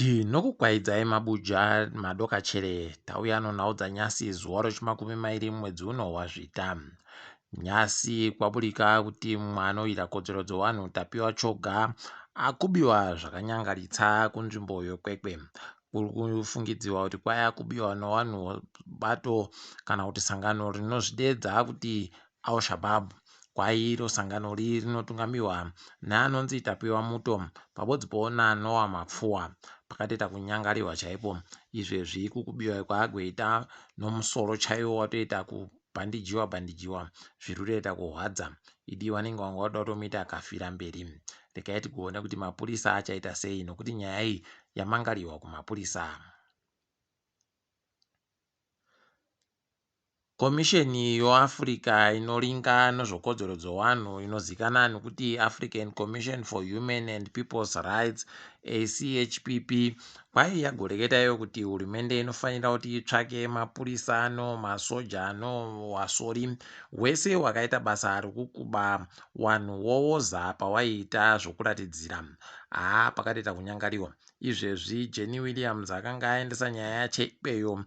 Tinokukwaidza muChiBuja madoka chere tauya nonhau dzanyasi zuva rechimakumi mwedzi uno waZvita. Nyasi kwaburika kuti mwanoita kodzero dzowanhu Tapiwa Choga akubiwa zvakanyangaritsa kunzvimbo yoKwekwe. Kuri kufungidziwa kuti kwaya kubiwa nowanhu bato kana kuti sangano rinozvidedza kuti AlShabab. Kwairo sangano rinotungamirwa neanonzi Tapiwa muto pabodzi naNoah mapfuwa. Pakatoita kunyangariwa chaipo. Izvezvi kukubiwa kwaagoita nomusoro chaiwo watoita kubhandijiwa zvirutoita kurwadza. Idi wanenge wanga wada kutomuita akafira mberi. Rekai tikuone kuti mapurisa achaita sei nokuti nyaya iyi yamangariwa kumapurisa. Komisheni yoAfrica inoringa nezvekodzero dzowanhu inozivikanwa nokuti African Commission for Human and People's Rights ACHPP kwai yagoreketayo kuti hurumende inofanira kuti itsvake mapurisa masoja wasori hwese hwakaita basa rekukuba wanhu wowoza pawaiita zvokuratidzira. Pakatoita kunyangariwa. Izvezvi Jenny Williams akanga aendesa nyaya yache ikweyo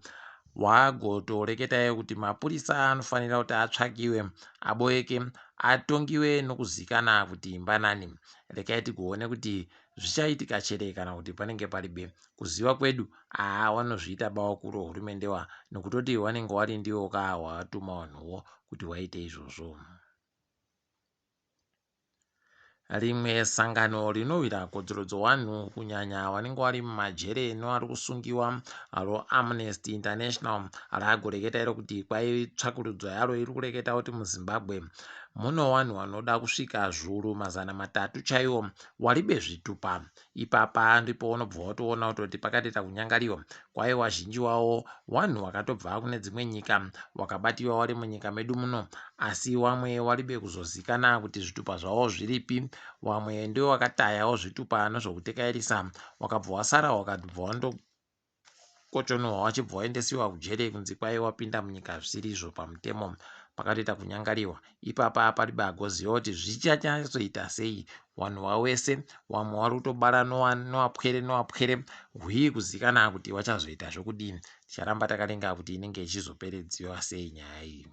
wagotoreketayo kuti mapurisa anofanira kuti atsvakiwe, aboeke, atongiwe nokuzikana kuti imbanani. Rekai tikuone kuti zvichaitika chere kana kuti panenge paribe. Kuziva kwedu wanozviita bawakuru hurumende nokutoti wanenge wari ndiwo watuma wanhuwo kuti waite izvozvo. Rimwe sangano rinowira kodzero dzowanhu kunyanya wanenge wari mumajere nevari kusungiwa Amnesty International raagoreketa kuti kwai tsvakurudzo yaro iri kureketa kuti muZimbabwe muno wanhu wanoda kusvika zviuru 300 chaiwo waribe zvitupa. Ipapa ndipo unobva watoona kuti pakatoita kunyangariwa. Kwai wazhinji wawo wanhu wakatobva kune dzimwe nyika wakabatiwa wari munyika medu muno, asi wamwe waribe kuzozikana kuti zvitupa zvavo zviripi. Wamwe ndio wakatayawo zvitupa nezvokutekairisa wakabva wasara wakabva wandokochonwa wachibva waendesiwa kujere kunzi kwai wapinda munyika zvisiri pamutemo. Pakatoita kunyangariwa. Ipapa paribe agoziva kuti zvichanyatsoita sei wanhu wawese. Wamwe wari kutobara nowapwere hwii kuzikana kuti wachazoita zvokudini. Ticharamba takaringa kuti inenge ichizoperedziwa sei nyaya iyi.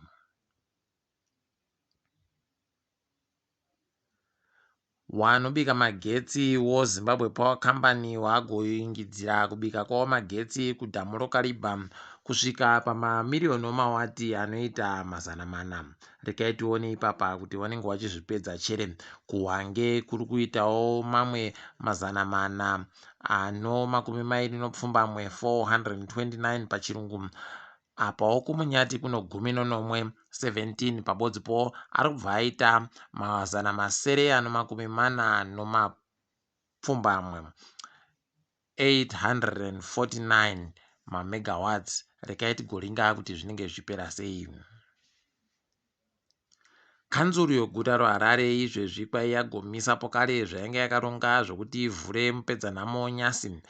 Wanobika magetsi woZimbabwe Power Company waagoingidzira kubika kwawo magetsi kudhamu roKariba kusvika pamamiliyoni emawati anoita 400. Rekai tione ipapa kuti wanenge wachizvipedza chere. Kuhwange kuri kuitawo mamwe 400 429 pachirungu. Apawo kumunyati kuno 17 pabodzipo ari kubva aita 849 mamegawatts. Rekai tigoringa kuti zvinenge zvichipera sei. Kanzuru yoguta roHarare izvezvi kwai yagomisapo kare zvainge yakaronga zvokuti ivhure mupedzanhamo nyasi.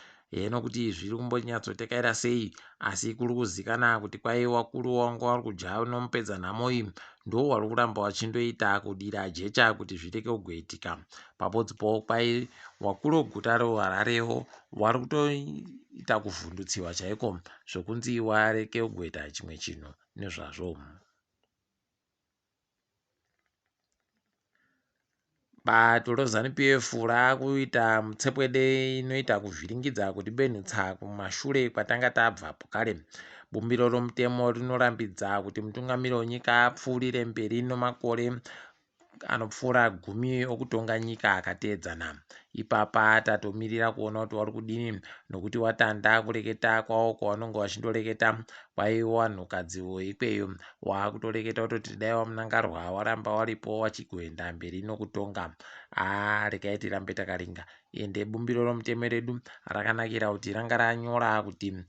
Nokuti zviri kumbonyatsotekaira sei, asi kuri kuzikana kuti kwai wakuru wanga wari kudya nomupedzanhamo iyi ndo wari kuramba wachindoita kudira jecha kuti zvireke kugoitika. Pabodzipo kwai wakuru weguta roHararewo wari kutoita kuvhundutsiwa chaiko zvokunzi wareke kugoita chimwe chinhu nezvazvo. Bato reZanu-PF raakuita mutsepwede inoita kuvhiringidza kuti benhutsa kumashure kwatanga tabvapo kare. Bumbiro romutemo rinorambidza kuti mutungamiri wenyika apfuurire mberi nemakore anopfuura 10 okutonga nyika akateedzana. Ipapa tatomirira kuona kuti wari kudini nokuti watanda kureketa kwawo kwawanenge wachindoreketa. Kwai wanhukadzi weikweyo waakutoreketa kutoti dai wamunangarwa waramba waripo wachigoenda mberi nokutonga. Rekai tirambe takaringa. Ende bumbiro romutemo redu rakanakira kuti ranga ranyora kuti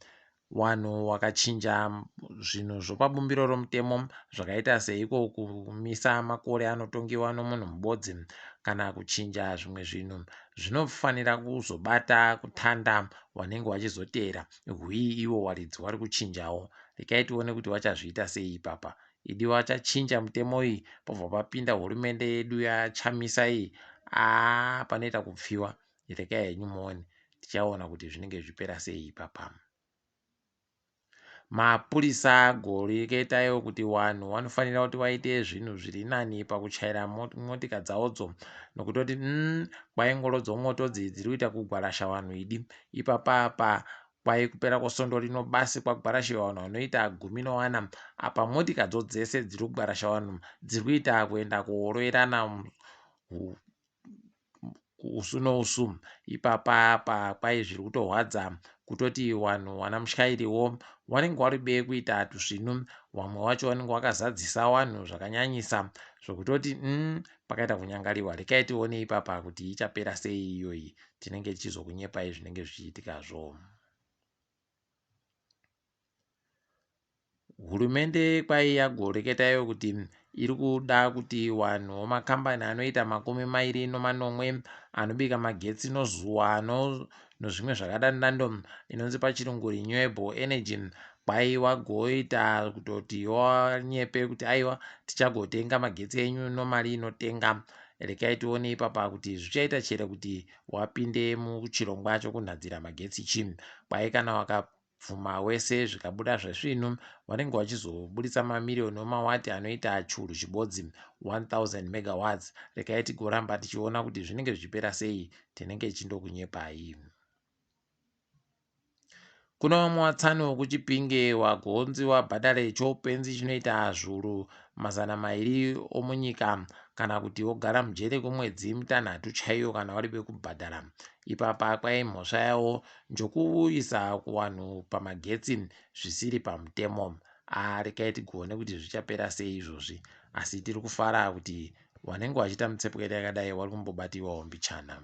wanhu wakachinja zvinhu zvopabumbiro romutemo zvakaita seiko kumisa makore anotongiwa nomunhu mubodzi kana kuchinja zvimwe zvinhu zvinofanira kuzobata kutanda wanenge wachizoteera hwii iwo waridzi wari kuchinjawo. Rekai tione kuti wachazviita sei ipapa. Idi wachachinja mutemo iyi pobva papinda hurumende yedu yachamisa iyi. Panoita kupfiwa. Rekai henyu muone. tichaona kuti zvinenge zvipera sei ipapa. Mapurisa agoreketayo kuti vanhu vanofanira kuti vaite zvinhu zviri nani pakuchaira motika dzavodzo, nokutoti kwai ngoro dzomotodzi dziri kuita kugwarasha vanhu idi. Ipapapa kwai kupera kwesondo rino basi kwagwarashiwa vanhu vanoita 14 apa motika dzose dziri kugwarasha vanhu dziri kuita kuenda kuoroerana usu nousu. Ipapapa kwai zviri kutorwadza kutoti vanhu vana mutyairiwo vanenge vari kuita tuzvinhu, vamwe vacho vanenge vakazadzisa vanhu zvakanyanyisa zvokutoti pakaita kunyangariwa. Rekai tione ipapa kuti ichapera sei iyoyi, tinenge tichizokunyepai zvinenge zvichiitikazvo. Hurumende kwai yagoreketayo kuti iri kuda kuti vanhu vemakambani anoita 290 anobika magetsi nozuva nozvimwe zvakadandando inonzi pachirungu renewable energy kwai vagoita kutoti vanyepe kuti aiwa tichagotenga magetsi enyu nomari inotenga. Rekai tione ipapa kuti zvichaita chere kuti wapinde muchirongwa chokunhadzira magetsi chii. Kwai kana wakabvuma wese zvikabuda zvezvinhu vanenge vachizobudisa mamiriyoni emawati anoita churu chibodzi 1000 megawatts. Rekai tigoramba tichiona kuti zvinenge zvichipera sei, tinenge tichindokunyepai. Kuna vamwe vatsani vekuChipinge wagonzi wabhadhare choupenzi chinoita zviuru 200 omunyika kana kuti wogara mujere kwemwedzi 6 chaiyo kana vari bekubhadhara. Ipapa kwai mhosva yavo njokuisa kuvanhu pamagetsi zvisiri pamutemo. Rekai tigone kuti zvichapera sei izvozvi, asi tiri kufara kuti vanenge vachiita mutsepwete yakadai vari kumbobatiwawo mbichana.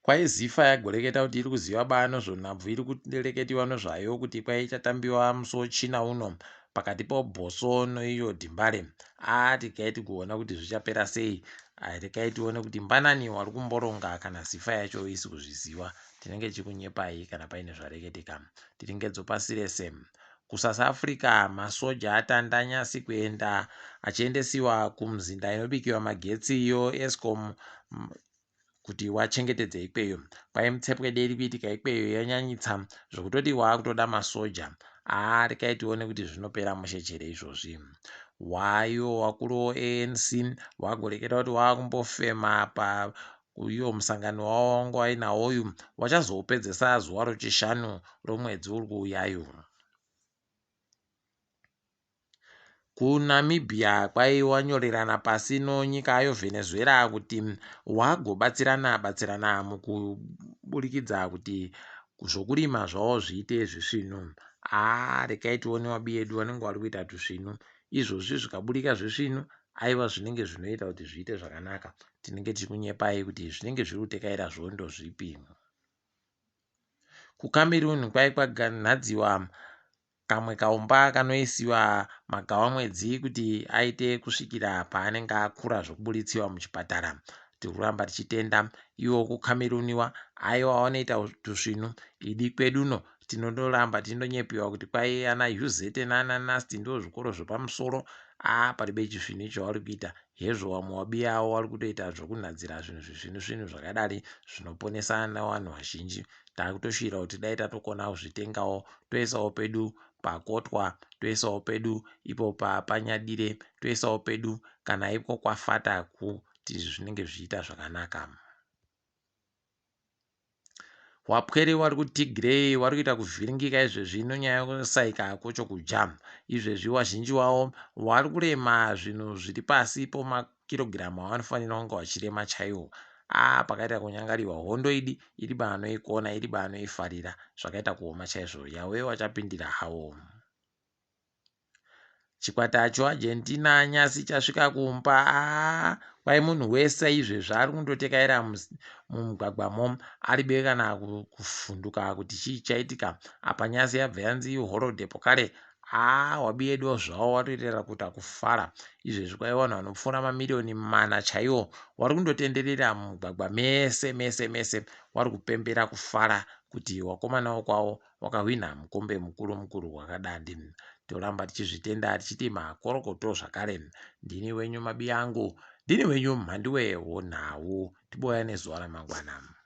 Kwai Zvifa yagoreketa kuti iri kuziva bano zvonhabvu iri kureketiwa nezvayo kuti kwai ichatambiwa musochina uno pakati peBhoso noiyo Dhimbare. Rekai tigoona kuti zvichapera sei. Rekai tione kuti mbanani wari kumboronga kana Zvifa yacho isi kuzviziva. Tinenge tichikunyepai kana paine zvareketika. Tiringedzo pasi rese. KuSouth Africa masoja atanda nyasi kuenda achiendesiwa kumzinda inobikiwa magetsi iyo Eskom kuti wachengetedze ikweyo. Kwai mutsepwede iri kuitika ikweyo yanyanyitsa zvokutoti waakutoda masoja. Rekai tione kuti zvinopera mushechere izvozvi. Hwayo wakuru weANC wagoreketa kuti waakumbofema uyo musangano wavo wanga wainawo uyu wachazopedzesa zuva rechishanu romwedzi uri kuuyayo. KuNamibia kwai wanyorerana pasi nonyika yoVenezuela kuti wagobatsirana mukuburikidza kuti zvokurima zvavo zviite zvisvinu. Rekai tione wabiyedu vanenge vari kuita tuzvinu izvozvi zvikaburika zvisvinu, aiwa zvinenge zvinoita kuti zviite zvakanaka. Tinenge tichikunyepai kuti zvinenge zviri kutekaira zvondo zvipi. KuCameroon kwai kwaganhadziwa kamwe kaumba kanoisiwa magavamwedzi kuti aite kusvikira paanenge akura zvokuburitsiwa muchipatara. Tiri kuramba tichitenda iwo kuCamerooniwa aiwa vanoita tuzvinu. Idi kweduno tinondoramba tindonyepiwa kuti kwai ana UZ nana NAST ndo zvikoro zvepamusoro. Paribe chizvinu icho vari kuita. Hezvo vamwe wabiyawo vari kutoita zvokunhadzira zvinhu zvakadari zvinoponesa navanhu vazhinji. Takutoshuwira kuti dai tatokona kuzvitengawo toisawo pedu paKotwa, toisawo pedu ipo paPanyadire, toisawo pedu kana iko kwaFata kuti zvinenge zvichiita zvakanaka. Wapwere vari kuTigray vari kuita kuvhiringika izvezvi nonyaya yokusaika kwochokuja. Izvezvi wazhinji wavo vari kurema zvinhu zviri pasi pomakirogiramu avanofanira kunge vachirema chaiwo. Pakaita kunyangariwa hondo idi iri banoikona iri banoifarira zvakaita kuoma chaizvo. Yawe wachapindira hawo. Chikwata choArgentina nyasi chasvika kumba. Kwai munhu wese izvezvi ari kundotekaira mumugwagwamo aribe kana kuvhunduka kuti chii chaitika. Apa nyasi yabva yanzi horodhe pokare. Wabiyedu zvavo watoitera kuita kufara. Izvezvi kwai vanhu vanopfuura mamiriyoni 4 chaiwo vari kundotenderera mumugwagwa mese vari kupembera kufara kuti wakomana wokwavo wakahwinha mukombe mukuru wakadandi. Toramba tichizvitenda tichiti makorokoto zvakare. Ndini wenyu mabiyangu, ndini wenyu Mhanduwe WeNhau. Tiboya nezuva ramangwana.